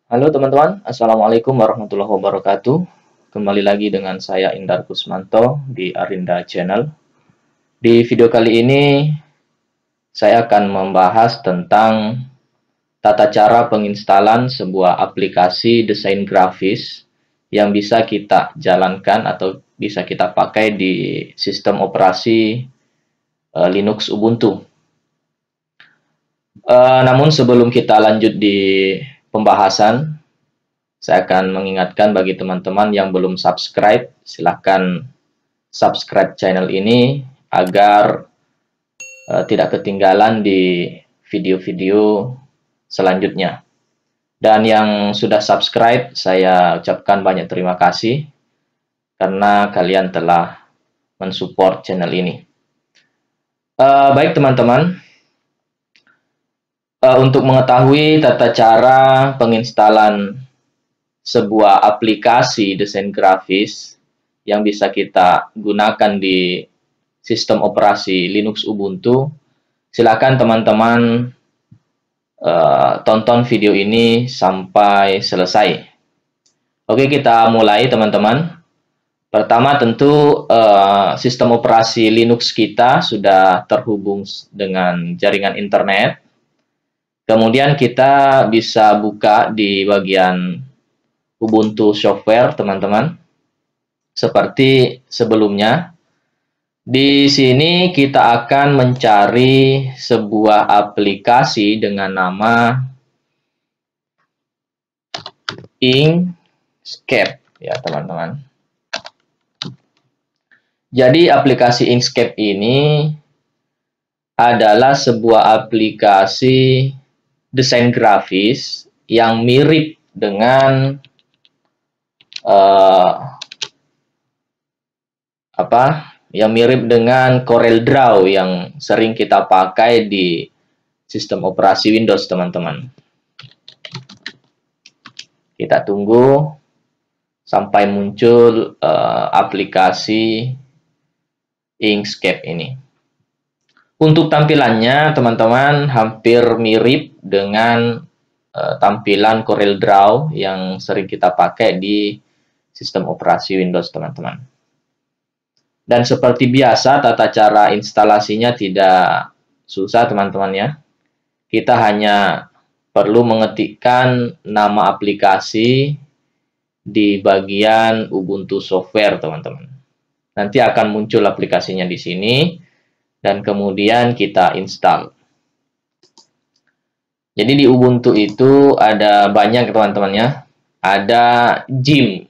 Halo teman-teman, Assalamualaikum warahmatullahi wabarakatuh. Kembali lagi dengan saya Indar Kusmanto di Arinda Channel. Di video kali ini, saya akan membahas tentang tata cara penginstalan sebuah aplikasi desain grafis yang bisa kita jalankan atau bisa kita pakai di sistem operasi Linux Ubuntu. Namun sebelum kita lanjut di pembahasan, saya akan mengingatkan bagi teman-teman yang belum subscribe, silahkan subscribe channel ini agar tidak ketinggalan di video-video selanjutnya. Dan yang sudah subscribe, saya ucapkan banyak terima kasih karena kalian telah mensupport channel ini. Baik teman-teman, untuk mengetahui tata cara penginstalan sebuah aplikasi desain grafis yang bisa kita gunakan di sistem operasi Linux Ubuntu, silakan teman-teman tonton video ini sampai selesai. Oke, kita mulai teman-teman. Pertama tentu sistem operasi Linux kita sudah terhubung dengan jaringan internet. Kemudian kita bisa buka di bagian Ubuntu Software, teman-teman. Seperti sebelumnya, di sini kita akan mencari sebuah aplikasi dengan nama Inkscape, ya teman-teman. Jadi aplikasi Inkscape ini adalah sebuah aplikasi desain grafis yang mirip dengan yang mirip dengan CorelDRAW yang sering kita pakai di sistem operasi Windows, teman-teman. Kita tunggu sampai muncul aplikasi Inkscape ini. Untuk tampilannya, teman-teman, hampir mirip dengan tampilan CorelDRAW yang sering kita pakai di sistem operasi Windows, teman-teman. Dan seperti biasa, tata cara instalasinya tidak susah, teman-teman ya. Kita hanya perlu mengetikkan nama aplikasi di bagian Ubuntu Software, teman-teman. Nanti akan muncul aplikasinya di sini, dan kemudian kita install. Jadi di Ubuntu itu ada banyak, teman-teman ya. Ada Gim.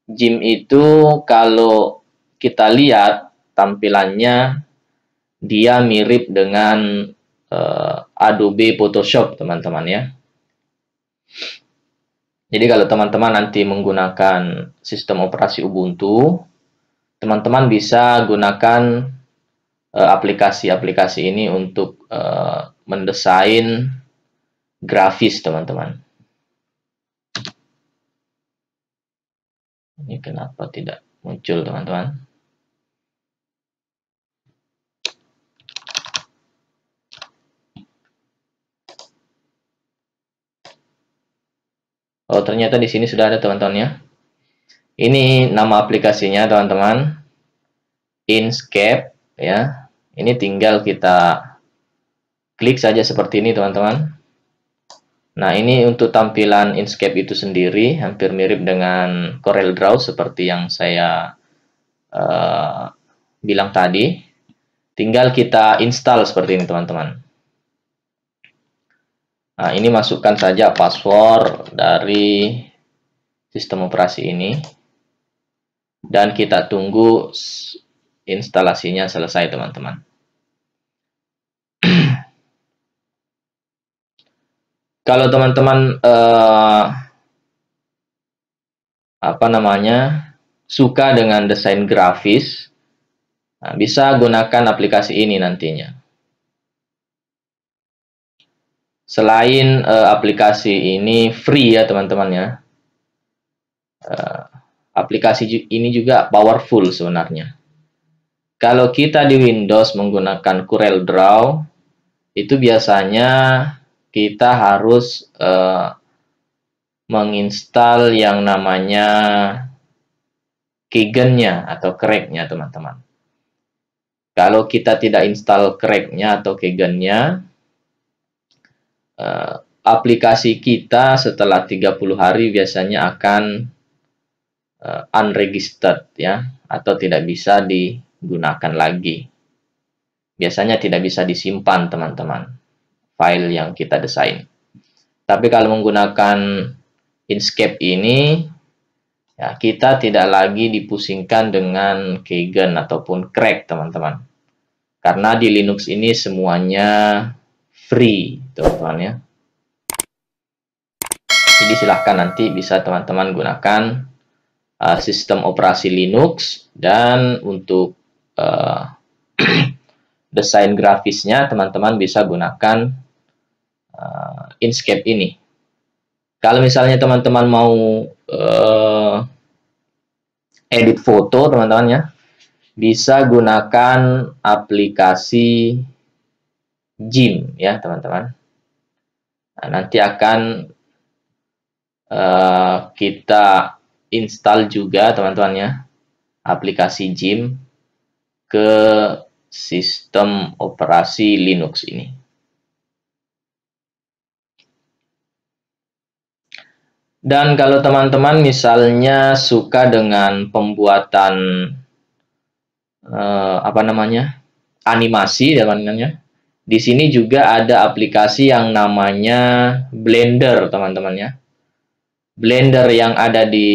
Gim itu kalau kita lihat tampilannya, dia mirip dengan Adobe Photoshop, teman-teman ya. Jadi kalau teman-teman nanti menggunakan sistem operasi Ubuntu, teman-teman bisa gunakan aplikasi-aplikasi ini untuk mendesain grafis, teman-teman. Ini kenapa tidak muncul, teman-teman? Oh, ternyata di sini sudah ada, teman-teman ya. Ini nama aplikasinya, teman-teman. Inkscape ya. Ini tinggal kita klik saja seperti ini, teman-teman. Nah, ini untuk tampilan Inkscape itu sendiri hampir mirip dengan CorelDRAW seperti yang saya bilang tadi. Tinggal kita install seperti ini, teman-teman. Nah, ini masukkan saja password dari sistem operasi ini. Dan kita tunggu instalasinya selesai, teman-teman. Kalau teman-teman suka dengan desain grafis, nah, bisa gunakan aplikasi ini nantinya. Selain aplikasi ini free ya, teman-teman ya, aplikasi ini juga powerful sebenarnya. Kalau kita di Windows menggunakan CorelDRAW, itu biasanya kita harus menginstal yang namanya Keygen-nya atau crack-nya, teman-teman. Kalau kita tidak install crack-nya atau Keygen-nya, aplikasi kita setelah 30 hari biasanya akan unregistered, ya, atau tidak bisa digunakan lagi. Biasanya tidak bisa disimpan, teman-teman, file yang kita desain. Tapi kalau menggunakan Inkscape ini, ya, kita tidak lagi dipusingkan dengan Keygen ataupun crack, teman-teman. Karena di Linux ini semuanya free, teman-teman, ya. Jadi silahkan nanti bisa teman-teman gunakan sistem operasi Linux, dan untuk desain grafisnya teman-teman bisa gunakan Inkscape ini. Kalau misalnya teman-teman mau edit foto, teman-teman, ya, bisa gunakan aplikasi Gimp, ya, teman-teman. Nah, nanti akan kita install juga, teman-teman, ya, aplikasi Gimp ke sistem operasi Linux ini. Dan kalau teman-teman misalnya suka dengan pembuatan animasi, teman-teman, di sini juga ada aplikasi yang namanya Blender, teman-teman, ya. Blender yang ada di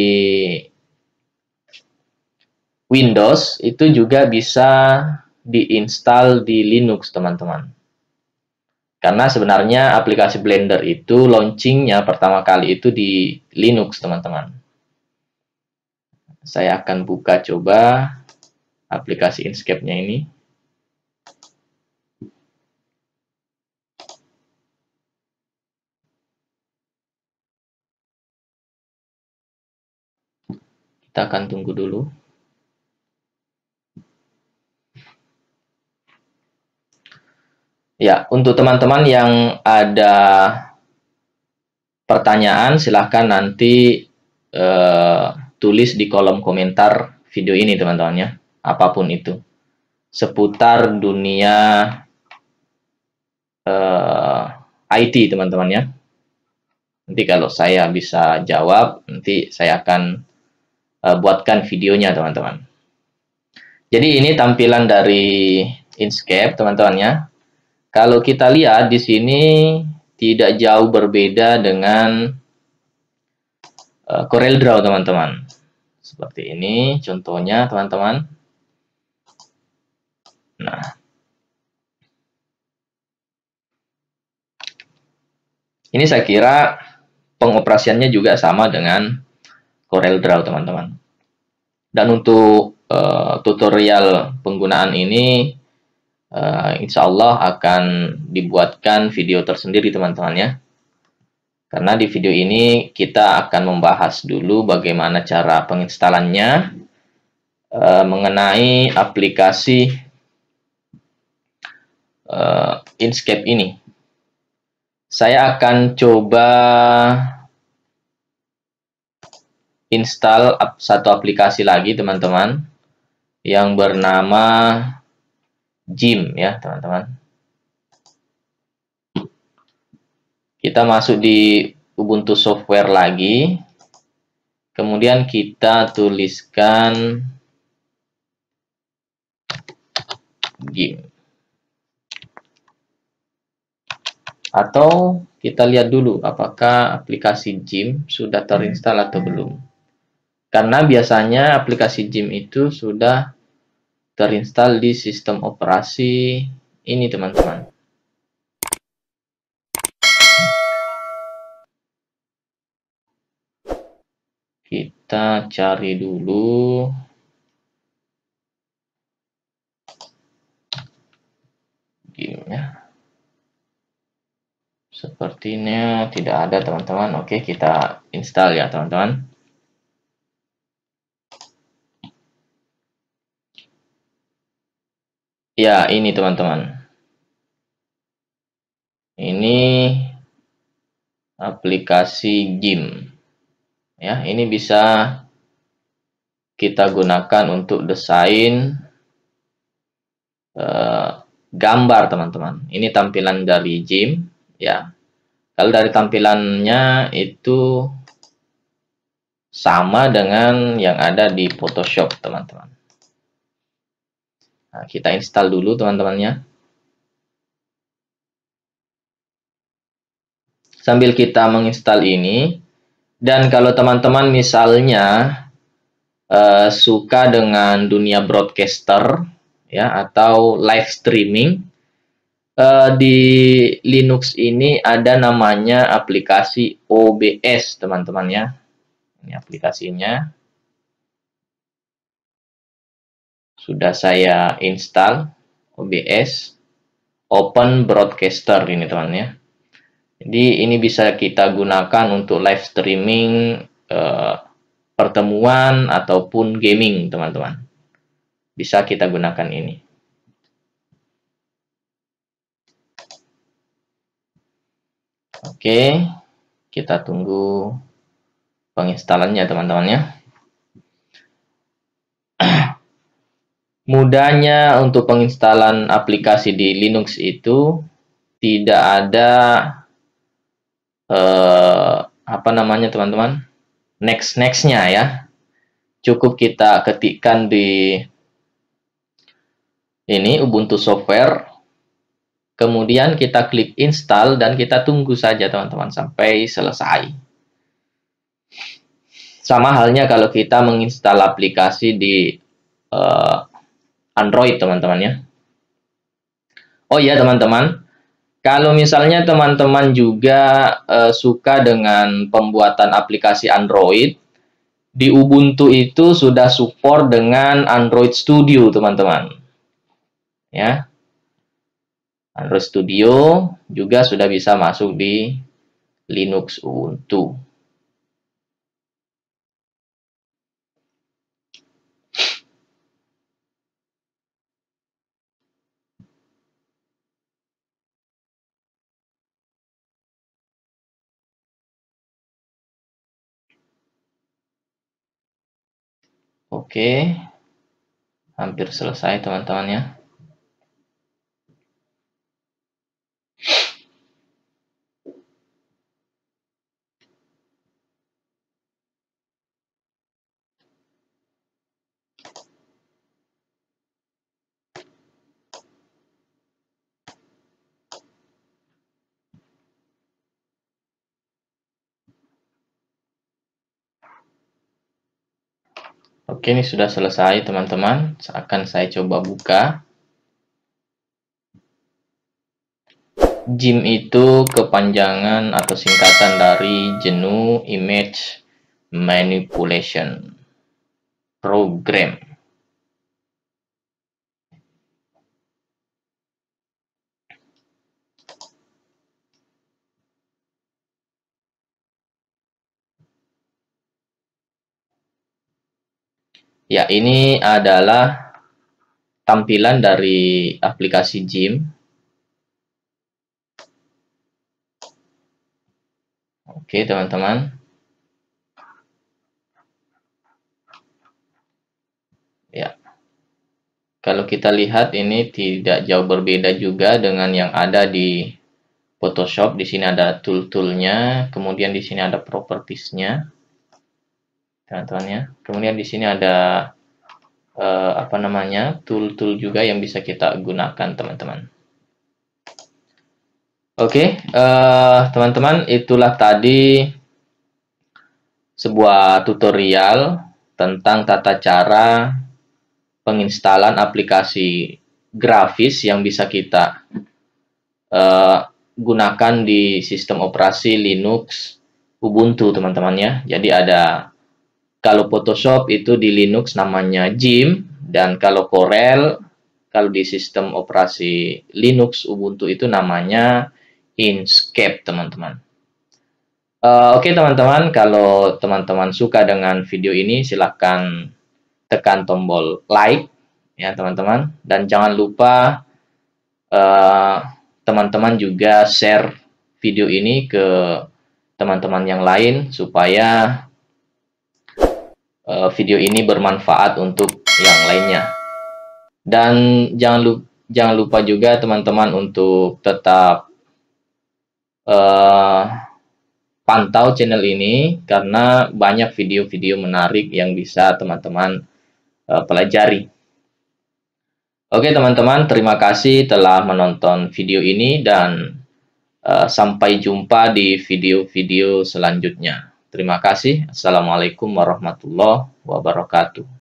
Windows itu juga bisa diinstal di Linux, teman-teman. Karena sebenarnya aplikasi Blender itu launchingnya pertama kali itu di Linux, teman-teman. Saya akan buka coba aplikasi Inkscape-nya ini. Kita akan tunggu dulu. Ya, untuk teman-teman yang ada pertanyaan, silahkan nanti tulis di kolom komentar video ini, teman-teman, ya. Apapun itu. Seputar dunia IT, teman-teman, ya. Nanti kalau saya bisa jawab, nanti saya akan buatkan videonya, teman-teman. Jadi ini tampilan dari Inkscape, teman-teman, ya. Kalau kita lihat di sini tidak jauh berbeda dengan CorelDRAW, teman-teman. Seperti ini contohnya, teman-teman. Nah, ini saya kira pengoperasiannya juga sama dengan CorelDRAW, teman-teman. Dan untuk tutorial penggunaan ini, insya Allah akan dibuatkan video tersendiri, teman-teman, ya. Karena di video ini kita akan membahas dulu bagaimana cara penginstalannya, mengenai aplikasi Inkscape ini. Saya akan coba install satu aplikasi lagi, teman-teman, yang bernama Gimp, ya, teman-teman. Kita masuk di Ubuntu Software lagi, kemudian kita tuliskan Gimp. Atau kita lihat dulu apakah aplikasi Gimp sudah terinstall atau belum. Karena biasanya aplikasi Gimp itu sudah terinstall di sistem operasi ini, teman-teman. Kita cari dulu. Gimp, ya. Sepertinya tidak ada, teman-teman. Oke, kita install, ya, teman-teman. Ya, ini, teman-teman. Ini aplikasi Gimp. Ya, ini bisa kita gunakan untuk desain gambar, teman-teman. Ini tampilan dari GIMP, ya. Kalau dari tampilannya itu sama dengan yang ada di Photoshop, teman-teman. Nah, kita install dulu, teman-temannya. Sambil kita menginstal ini, dan kalau teman-teman misalnya suka dengan dunia broadcaster, ya, atau live streaming, di Linux ini ada namanya aplikasi OBS, teman-teman ya. Ini aplikasinya. Sudah saya install OBS, Open Broadcaster ini, teman ya. Jadi ini bisa kita gunakan untuk live streaming pertemuan ataupun gaming, teman-teman. Bisa kita gunakan ini. Oke, kita tunggu penginstalannya, teman-teman ya. Mudahnya untuk penginstalan aplikasi di Linux itu tidak ada apa namanya, teman-teman, nextnya ya. Cukup kita ketikkan di ini Ubuntu Software, kemudian kita klik install dan kita tunggu saja, teman-teman, sampai selesai. Sama halnya kalau kita menginstal aplikasi di Android, teman-teman ya. Oh iya, teman-teman, kalau misalnya teman-teman juga suka dengan pembuatan aplikasi Android, di Ubuntu itu sudah support dengan Android Studio, teman-teman. Ya. Android Studio juga sudah bisa masuk di Linux Ubuntu. Oke, hampir selesai, teman-teman ya. Oke, ini sudah selesai, teman-teman. Akan saya coba buka. GIMP itu kepanjangan atau singkatan dari GNU Image Manipulation Program. Ya, ini adalah tampilan dari aplikasi GIMP. Oke, teman-teman. Ya. Kalau kita lihat ini tidak jauh berbeda juga dengan yang ada di Photoshop. Di sini ada tool-toolnya, kemudian di sini ada propertiesnya, teman-teman ya. Kemudian di sini ada apa namanya, tool-tool juga yang bisa kita gunakan, teman-teman. Oke, teman-teman, itulah tadi sebuah tutorial tentang tata cara penginstalan aplikasi grafis yang bisa kita gunakan di sistem operasi Linux Ubuntu, teman-teman ya. Jadi ada, kalau Photoshop itu di Linux namanya GIMP, dan kalau Corel kalau di sistem operasi Linux Ubuntu itu namanya Inkscape, teman-teman. Oke, teman-teman, kalau teman-teman suka dengan video ini silahkan tekan tombol like ya, teman-teman, dan jangan lupa teman-teman juga share video ini ke teman-teman yang lain supaya video ini bermanfaat untuk yang lainnya. Dan jangan lupa juga teman-teman untuk tetap pantau channel ini karena banyak video-video menarik yang bisa teman-teman pelajari. Oke teman-teman, terima kasih telah menonton video ini dan sampai jumpa di video-video selanjutnya. Terima kasih. Assalamualaikum warahmatullahi wabarakatuh.